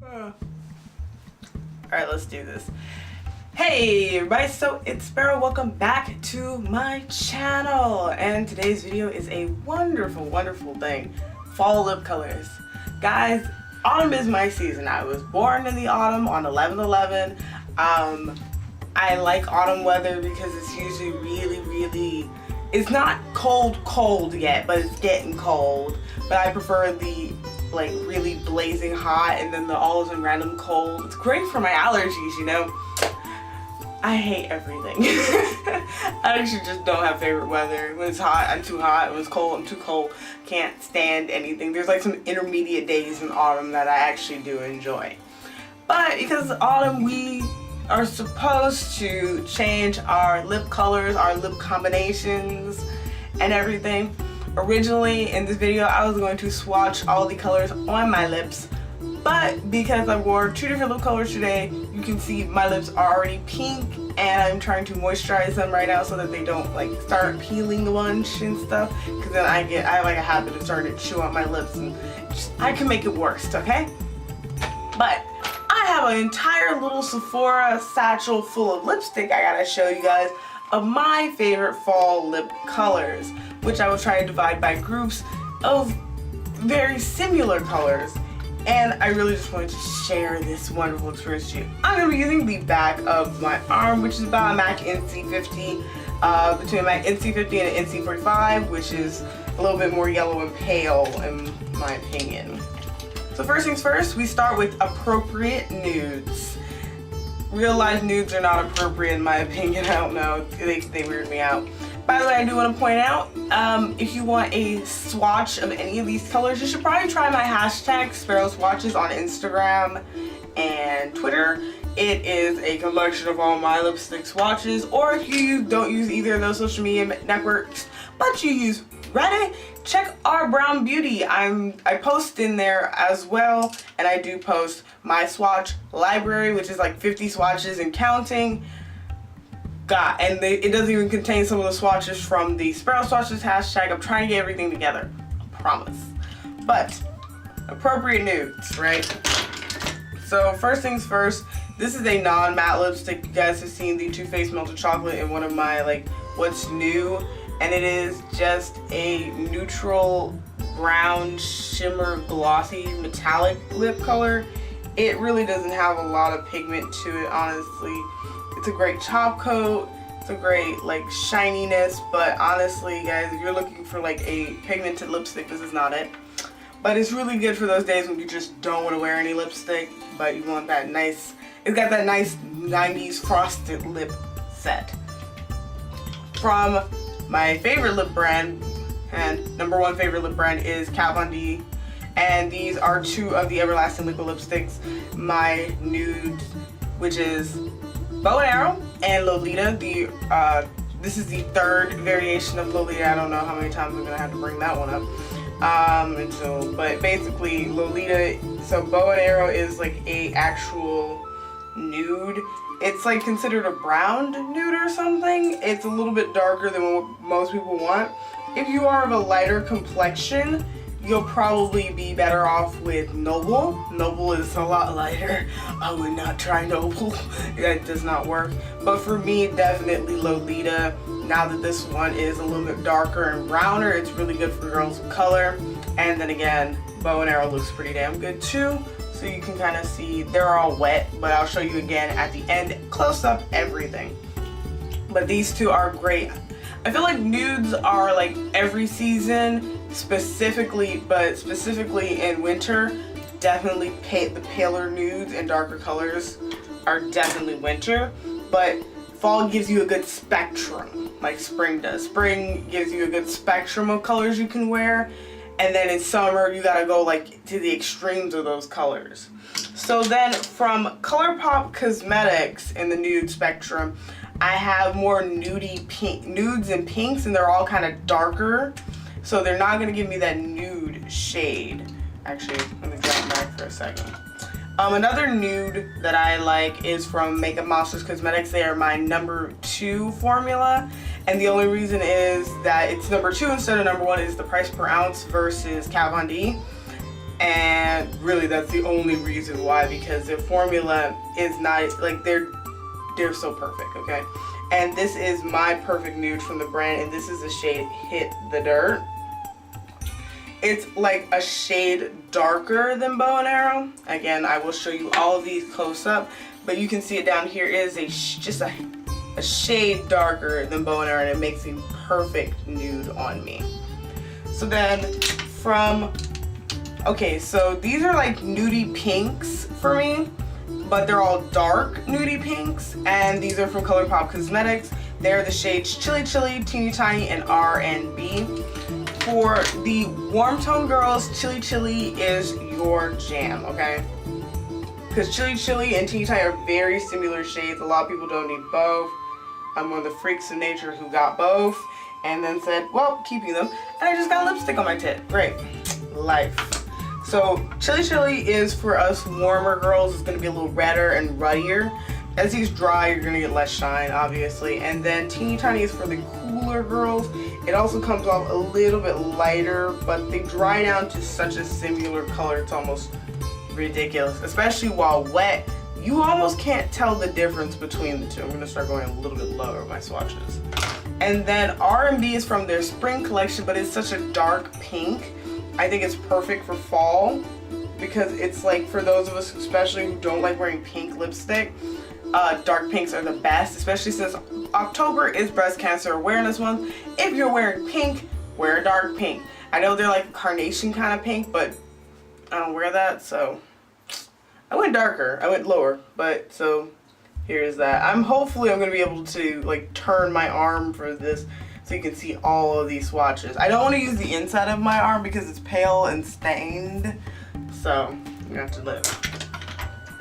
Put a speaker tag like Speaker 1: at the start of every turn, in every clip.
Speaker 1: Alright, let's do this. Hey everybody, so it's Sparrow. Welcome back to my channel. And today's video is a wonderful, wonderful thing. Fall lip colors. Guys, autumn is my season. I was born in the autumn on 11/11. I like autumn weather because it's usually really, it's not cold yet, but it's getting cold. But I prefer the like really blazing hot and then the all of a sudden random cold. It's great for my allergies, you know. I hate everything. I actually just don't have favorite weather. When it's hot, I'm too hot. When it's cold, I'm too cold. Can't stand anything. There's like some intermediate days in autumn that I actually do enjoy. But because autumn, we are supposed to change our lip colors, our lip combinations, and everything. Originally in this video, I was going to swatch all the colors on my lips, but because I wore two different lip colors today, you can see my lips are already pink, and I'm trying to moisturize them right now so that they don't like start peeling the bunch and stuff. Because then I have like a habit of starting to chew on my lips, and I can make it worse, okay? But I have an entire little Sephora satchel full of lipstick I gotta show you guys of my favorite fall lip colors, which I will try to divide by groups of very similar colors. And I really just wanted to share this wonderful experience with you. I'm going to be using the back of my arm, which is about a MAC NC50, between a MAC NC50 and an NC45, which is a little bit more yellow and pale in my opinion. So first things first, we start with appropriate nudes. Real life nudes are not appropriate in my opinion. I don't know, they weird me out. By the way, I do want to point out, if you want a swatch of any of these colors, you should probably try my hashtag Sparrow Swatches on Instagram and Twitter. It is a collection of all my lipstick swatches. Or if you don't use either of those social media networks, but you use Reddit, check our Brown Beauty. I post in there as well, and I do post my swatch library, which is like 50 swatches and counting. And it doesn't even contain some of the swatches from the Sparrow Swatches hashtag. I'm trying to get everything together, I promise. But appropriate nudes, right? So first things first, this is a non-matte lipstick. You guys have seen the Too Faced Melted Chocolate in one of my like what's new, and it is just a neutral brown shimmer glossy metallic lip color. It really doesn't have a lot of pigment to it, honestly. It's a great top coat, it's a great like shininess, but honestly guys, if you're looking for like a pigmented lipstick, this is not it. But it's really good for those days when you just don't want to wear any lipstick, but you want that nice, it's got that nice 90s frosted lip set. From my favorite lip brand, and #1 favorite lip brand is Kat Von D, and these are two of the Everlasting liquid lipsticks. My nude, which is Bow and Arrow, and Lolita. This is the third variation of Lolita. I don't know how many times I'm gonna have to bring that one up. But basically Lolita, so Bow and Arrow is like a actual nude. It's like considered a brown nude or something. It's a little bit darker than what most people want. If you are of a lighter complexion, you'll probably be better off with Noble. Noble is a lot lighter. I would not try Noble. That does not work. But for me, definitely Lolita. Now that this one is a little bit darker and browner, it's really good for girls of color. And then again, Bow and Arrow looks pretty damn good too. So you can kind of see they're all wet, but I'll show you again at the end, close up everything. But these two are great. I feel like nudes are like every season, specifically in winter, definitely the paler nudes and darker colors are definitely winter. But fall gives you a good spectrum, like spring does. Spring gives you a good spectrum of colors you can wear, and then in summer you gotta go like to the extremes of those colors. So then from ColourPop Cosmetics in the nude spectrum, I have more nudes and pinks, and they're all kind of darker, so they're not gonna give me that nude shade. Actually, let me drop back for a second. Another nude that I like is from Makeup Monsters Cosmetics. They are my #2 formula, and the only reason is that it's #2 instead of #1 is the price per ounce versus Kat Von D. and really that's the only reason why, because their formula is not like they're so perfect, okay? And this is my perfect nude from the brand, and this is the shade Hit the Dirt. It's like a shade darker than Bow and Arrow. Again, I will show you all of these close up, but you can see it down here is just a shade darker than Bow and Arrow, and it makes a perfect nude on me. So then okay, so these are like nudie pinks for me, but they're all dark nudie pinks, and these are from ColourPop Cosmetics. They're the shades Chilly Chilly, Teeny Tiny, and R and B. For the warm tone girls, Chilly Chilly is your jam, okay? Because Chilly Chilly and Teeny Tiny are very similar shades. A lot of people don't need both. I'm one of the freaks of nature who got both and then said, well, keeping them. And I just got lipstick on my tit. Great. Life. So Chilly Chilly is for us warmer girls. It's going to be a little redder and ruddier. As these dry, you're going to get less shine, obviously. And then Teeny Tiny is for the cooler girls. It also comes off a little bit lighter, but they dry down to such a similar color, it's almost ridiculous. Especially while wet, you almost can't tell the difference between the two. I'm going to start going a little bit lower with my swatches. And then R&B is from their spring collection, but it's such a dark pink. I think it's perfect for fall, because it's like for those of us especially who don't like wearing pink lipstick, dark pinks are the best, especially since October is Breast Cancer Awareness Month. If you're wearing pink, wear a dark pink. I know they're like carnation kind of pink, but I don't wear that, so I went darker. I went lower, but so here's that. Hopefully I'm going to be able to like turn my arm for this so you can see all of these swatches. I don't want to use the inside of my arm because it's pale and stained, so you have to live.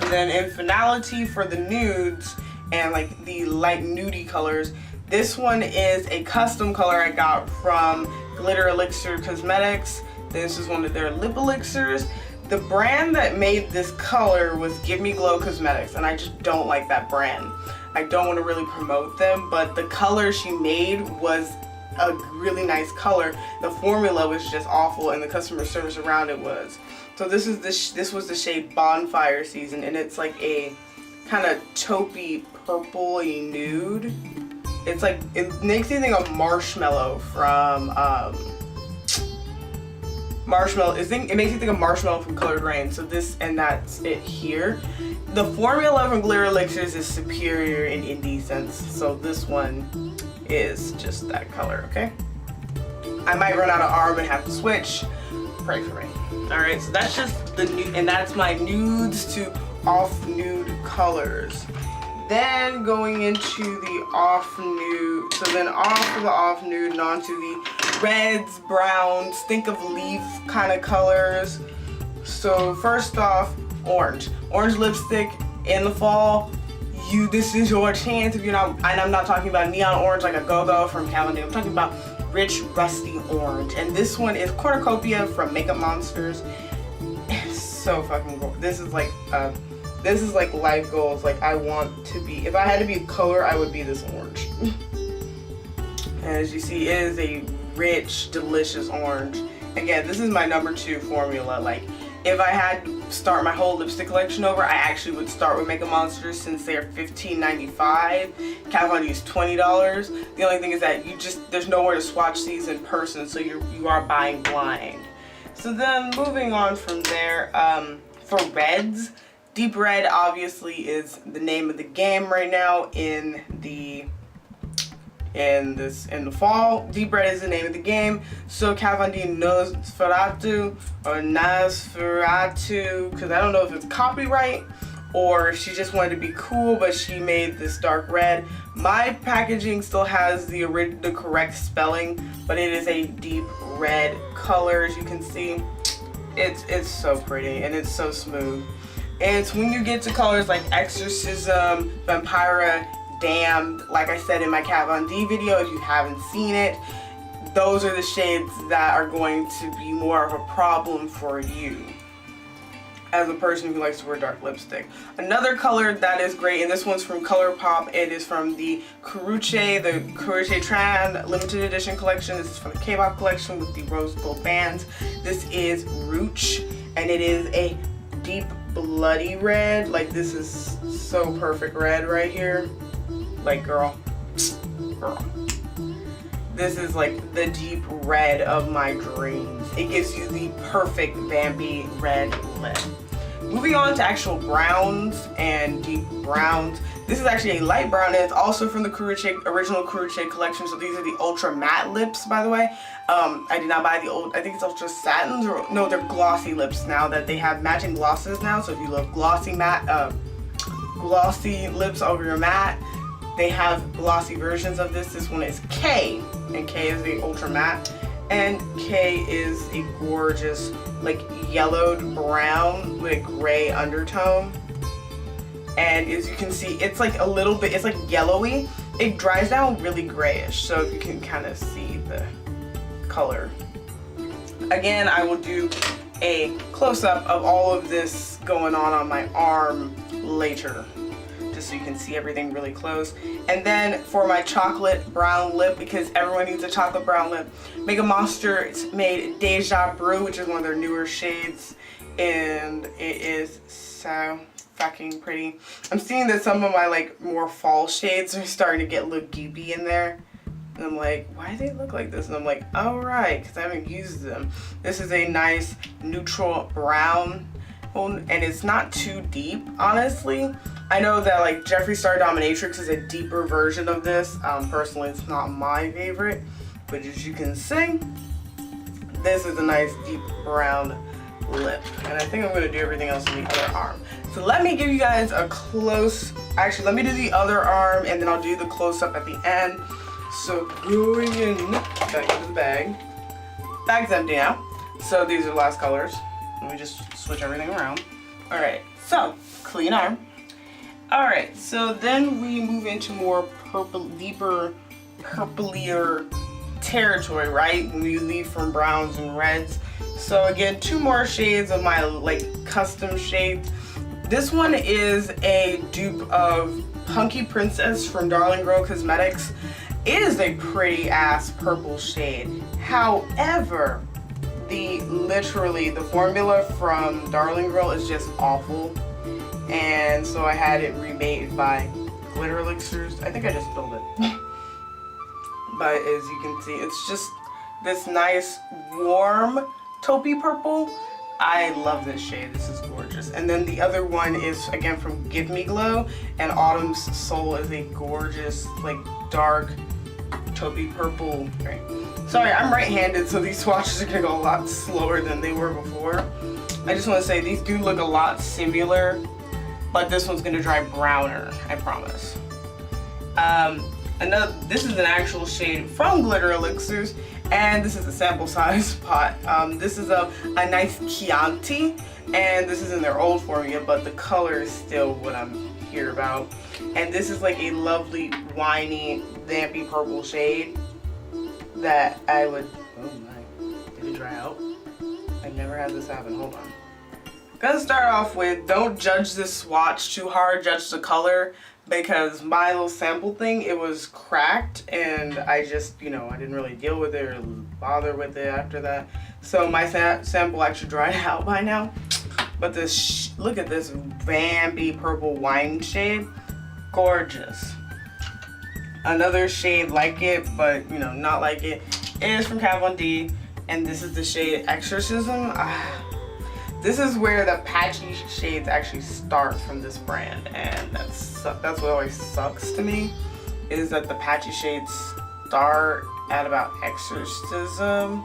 Speaker 1: And then in finality for the nudes and like the light nudie colors, this one is a custom color I got from Glitter Elixir Cosmetics. This is one of their lip elixirs. The brand that made this color was Give Me Glow Cosmetics, and I just don't like that brand. I don't want to really promote them, but the color she made was a really nice color. The formula was just awful, and the customer service around it was. So this was the shade Bonfire Season, and it's like a kind of taupey purple-y nude. It's like, it makes me think of Marshmallow from it makes you think of Marshmallow from Colored Rain. So this, and that's it here. The formula from Glitter Elixirs is superior in indecence, so this one is just that color, okay? I might run out of arm and have to switch. Pray for me. Alright, so that's just the nude, and that's my nudes to off nude colors. Then going into the off nude, so then off of the off nude and onto the reds, browns, think of leaf kind of colors. So first off, orange lipstick in the fall. This is your chance. If you're not, and I'm not talking about neon orange like a go-go from Calvin Klein. I'm talking about rich rusty orange, and this one is Cornucopia from Makeup Monsters. It's so fucking cool. This is like life goals. Like, I want to be, if I had to be a color, I would be this orange. As you see, it is a rich, delicious orange. Again, this is my #2 formula. Like, if I had to start my whole lipstick collection over, I actually would start with Makeup Monsters, since they're $15.95. Calvin Klein is $20. The only thing is that there's nowhere to swatch these in person, so you are buying blind. So then moving on from there, for reds, deep red obviously is the name of the game right now in the fall. Deep red is the name of the game. So Calvin Klein Nosferatu, because I don't know if it's copyright or she just wanted to be cool, but she made this dark red. My packaging still has the correct spelling, but it is a deep red color. As you can see, it's so pretty and it's so smooth. And it's when you get to colors like Exorcism, Vampira, Damned, like I said in my Kat Von D video, if you haven't seen it, those are the shades that are going to be more of a problem for you as a person who likes to wear dark lipstick. Another color that is great, and this one's from ColourPop, it is from the Karuche Tran limited edition collection. This is from the K-pop collection with the rose gold bands. This is Rooch, and it is a deep bloody red. Like, this is so perfect red right here. Like, girl. This is like the deep red of my dreams. It gives you the perfect vampy red lip. Moving on to actual browns and deep browns. This is actually a light brown, and it's also from the original Crochet collection. So these are the ultra matte lips, by the way. I did not buy the old, I think it's ultra satins, or no, they're glossy lips now that they have matching glosses now. So if you love glossy lips over your matte, they have glossy versions of this. This one is K, and K is the ultra matte, and K is a gorgeous like yellowed brown with a gray undertone. And as you can see, it's like a little bit, it's like yellowy. It dries down really grayish, so you can kind of see the color. Again, I will do a close-up of all of this going on my arm later, just so you can see everything really close. And then for my chocolate brown lip, because everyone needs a chocolate brown lip, Mega Monsters made Deja Brew, which is one of their newer shades, and it is so fucking pretty. I'm seeing that some of my like more fall shades are starting to look goopy in there, and I'm like, why do they look like this? And I'm like, oh right, because I haven't used them. This is a nice neutral brown, and it's not too deep, honestly. I know that like Jeffree Star Dominatrix is a deeper version of this. Personally, it's not my favorite, but as you can see, this is a nice deep brown lip. And I think I'm going to do everything else in the other arm. So let me give you guys a actually let me do the other arm, and then I'll do the close-up at the end. So going in, back into the bag. Bag's empty now. So these are the last colors. Let me just switch everything around. Alright, so clean arm. Alright, so then we move into more deeper, purplier territory, right? When we leave from browns and reds. So again, 2 more shades of my like custom shades. This one is a dupe of Punky Princess from Darling Girl Cosmetics. It is a pretty ass purple shade. However, literally the formula from Darling Girl is just awful. And so I had it remade by Glitter Elixirs. I think I just spilled it. But as you can see, it's just this nice warm taupey purple. I love this shade. This is gorgeous. And then the other one is again from Give Me Glow, and Autumn's Soul is a gorgeous like dark taupey purple. Right. Sorry, I'm right-handed, so these swatches are gonna go a lot slower than they were before. I just want to say these do look a lot similar, but this one's gonna dry browner, I promise. This is an actual shade from Glitter Elixirs, and this is a sample size pot. This is a nice Chianti, and this is in their old formula, but the color is still what I'm here about. And this is like a lovely, winey, vampy purple shade that I would, oh my, did it dry out? I've never had this happen, hold on. Gonna start off with, don't judge this swatch too hard, judge the color, because my little sample thing, it was cracked, and I just, you know, I didn't really deal with it or bother with it after that. So my sample actually dried out by now. But this, look at this vampy purple wine shade, gorgeous. Another shade like it, but you know, not like it, is from Kat Von D, and this is the shade Exorcism. This is where the patchy shades actually start from this brand, and that's what always sucks to me, is that the patchy shades start at about Exorcism,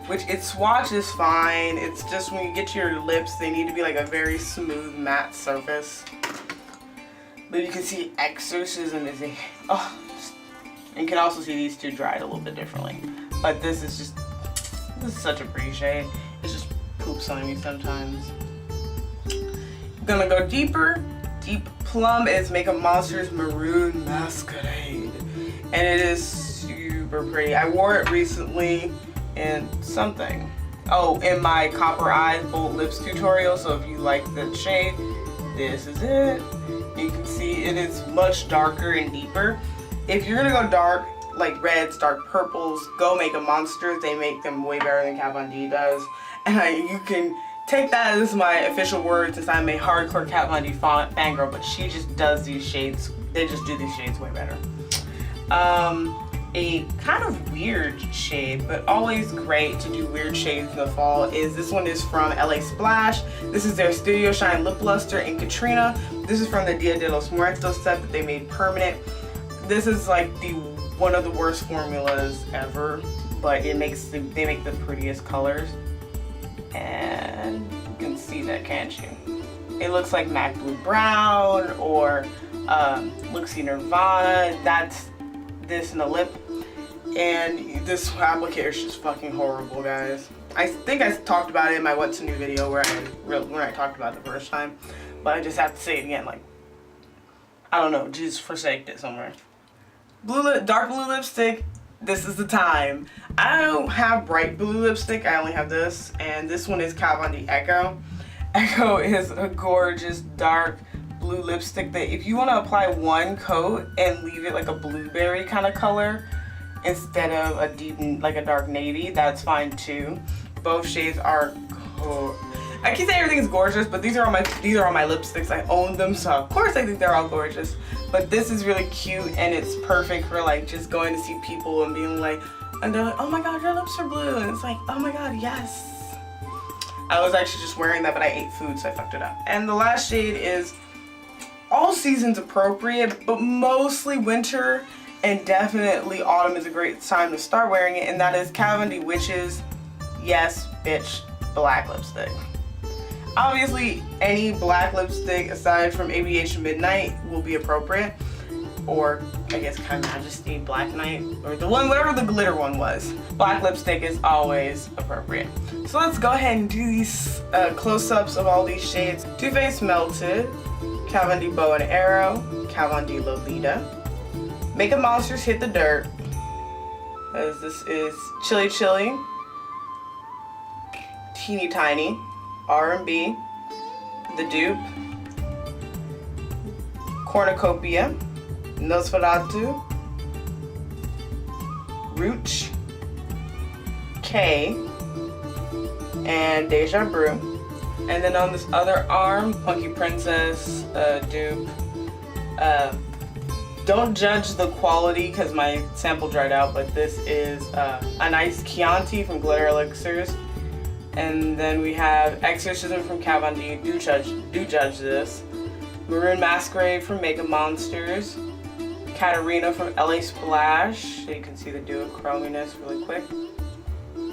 Speaker 1: which its swatch is fine. It's just when you get to your lips, they need to be like a very smooth matte surface. But you can see Exorcism is a, oh, and you can also see these two dried a little bit differently. But this is such a pretty shade. It's just poops on me sometimes. I'm gonna go deeper. Deep Plum is Mega Monsters Maroon Masquerade, and it is super pretty. I wore it recently in something. Oh, in my Copper Eyes Bold Lips tutorial, so if you like that shade, this is it. You can see it is much darker and deeper. If you're gonna go dark, like reds, dark purples, go Mega Monsters. They make them way better than Kat Von D does. And you can take that as my official word since I'm a hardcore Kat Von D fangirl, but she just does these shades. They just do these shades way better. A kind of weird shade, but always great to do weird shades in the fall, is this one is from LA Splash. This is their Studio Shine Lip Luster in Katrina. This is from the Dia de los Muertos set that they made permanent. This is like one of the worst formulas ever, but they make the prettiest colors. And you can see that, can't you? It looks like MAC Blue Brown or Luxie Nirvana. That's this in the lip. And this applicator is just fucking horrible, guys. I think I talked about it in my What's New video when I talked about it the first time, but I just have to say it again. Like, I don't know, just forsaked it somewhere. Dark blue lipstick. This is the time. I don't have bright blue lipstick. I only have this, and this one is Kat Von D Echo. Echo is a gorgeous dark blue lipstick that if you want to apply one coat and leave it like a blueberry kind of color instead of a deep, like a dark navy, that's fine too. Both shades are I keep saying everything is gorgeous, but these are all my lipsticks. I own them, so of course I think they're all gorgeous. But this is really cute, and it's perfect for like just going to see people and being like, and they're like, oh my god, your lips are blue, and it's like, oh my god, yes. I was actually just wearing that, but I ate food, so I fucked it up. And the last shade is all seasons appropriate, but mostly winter, and definitely autumn is a great time to start wearing it, and that is Kat Von D Witches, yes, bitch, black lipstick. Obviously, any black lipstick aside from ABH Midnight will be appropriate, or I guess Kind Majesty Black Night, or the one, whatever the glitter one was. Black lipstick is always appropriate. So let's go ahead and do these close-ups of all these shades. Too Faced Melted, Kat Von D Bow and Arrow, Kat Von D Lolita, Makeup Monsters Hit the Dirt, as this is Chilly Chilly, Teeny Tiny, R&B, The Dupe, Cornucopia, Nosferatu, Rooch, K, and Deja Brew. And then on this other arm, Punky Princess, Dupe. Don't judge the quality because my sample dried out, but this is a nice Chianti from Glitter Elixirs. And then we have Exorcism from Kat Von D, do judge this. Maroon Masquerade from Makeup Monsters. Katarina from LA Splash, so you can see the duochrominess really quick.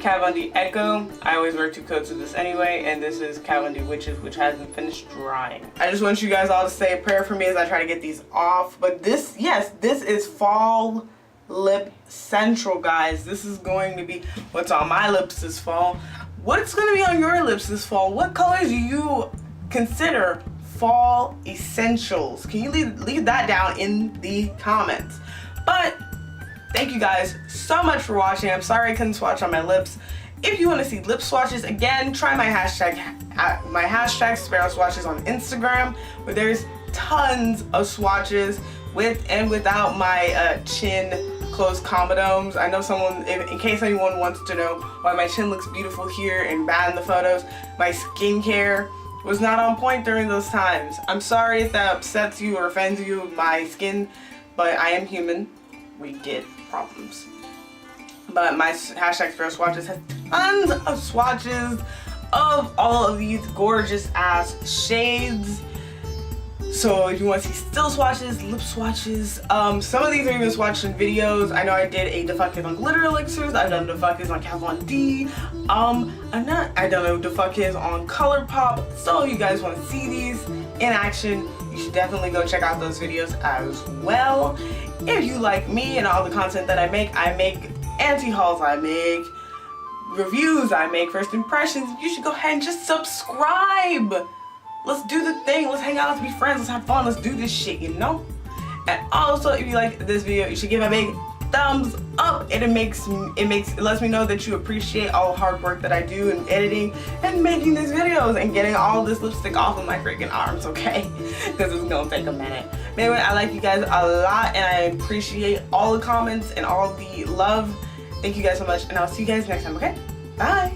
Speaker 1: Kat Von D Echo, I always wear two coats of this anyway, and this is Kat Von D Witches, which hasn't finished drying. I just want you guys all to say a prayer for me as I try to get these off, but this, yes, this is fall lip central, guys. This is going to be what's on my lips this fall. What's going to be on your lips this fall? What colors do you consider fall essentials? Can you leave that down in the comments? But thank you guys so much for watching. I'm sorry I couldn't swatch on my lips. If you want to see lip swatches, again, try my hashtag Sparrow Swatches on Instagram, where there's tons of swatches with and without my chin closed comedones. I know someone, in case anyone wants to know why my chin looks beautiful here and bad in the photos, my skincare was not on point during those times. I'm sorry if that upsets you or offends you, my skin, but I am human. We get problems. But my hashtag Sparrow Swatches has tons of swatches of all of these gorgeous ass shades. So if you want to see still swatches, lip swatches, some of these are even swatched in videos. I know I did a Defective on Glitter Elixirs. I've done Defective on Kat Von D. I don't know Defective on ColourPop. So if you guys want to see these in action, you should definitely go check out those videos as well. If you like me and all the content that I make anti-hauls, I make reviews, I make first impressions, you should go ahead and just subscribe. Let's do the thing. Let's hang out. Let's be friends. Let's have fun. Let's do this shit, you know? And also, if you like this video, you should give it a big thumbs up. It lets me know that you appreciate all the hard work that I do in editing and making these videos and getting all this lipstick off of my freaking arms, okay? Because it's gonna take a minute. But anyway, I like you guys a lot, and I appreciate all the comments and all the love. Thank you guys so much, and I'll see you guys next time, okay? Bye.